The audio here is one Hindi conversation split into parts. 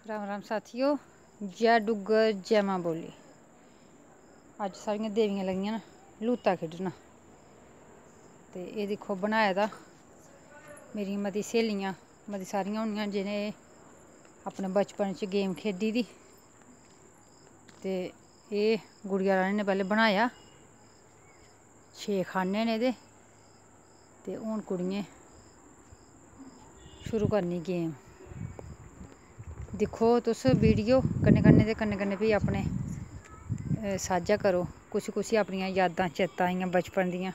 राम राम साथियों, जय डुग्गर जय मां बोली। अज सारियां देवियां लगियां न लूता खेढना। ते एह् दिक्खो बनाए दा मेरी मती स्हेलियां मती सारियां होनियां जिनें अपने बचपन च गेम खेढी दी। ते एह् गुड़िया रानी ने पैह्लें बनाया, 6 खाने न एह्दे। ते हून कुड़ियें शुरू करनी गेम। दिक्खो तुस वीडियो कन्नै कन्नै फ्ही अपने सांझा करो कुसी कुसी अपनियां यादां चेता आइयां बचपन दियां।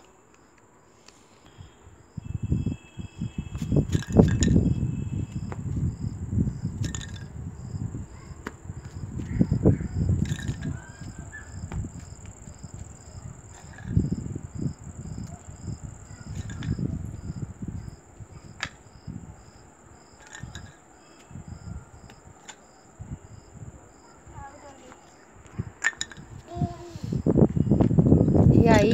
एह् आई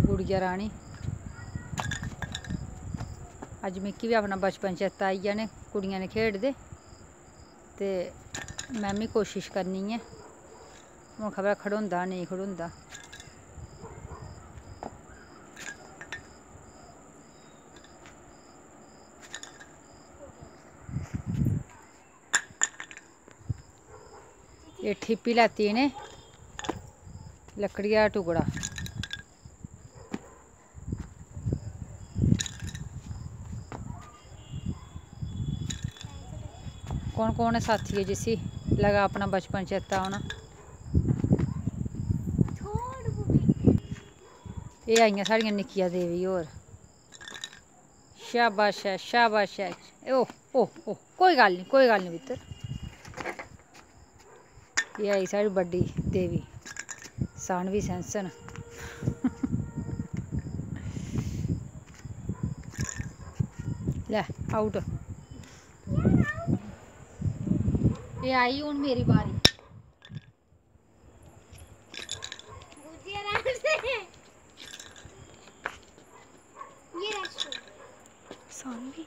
गुड़िया रानी। अज मिगी बी अपना बचपन चेता आई गेआ ने कुड़ियां ने खेढदे। ते में बी कोशिश करनी ऐ, हून खबरै खड़ोंदा नेईं खड़ोंदा। एह् ठिप्पी लैती इ'नें लकड़िया दा टुकड़ा। कौन है साथी है जिसी लगा अपना बचपन चेता होना। एह् आइयां साढ़ियां निक्कियां देवी होर। शाबाश ऐ शाबाश ऐ। ओह ओह ओह कोई गल्ल निं पुत्तर। एह् आई साढ़ी बड्डी देवी सानवी सैंसन। लै आउट। एह् आई हून मेरी बारी। सानवी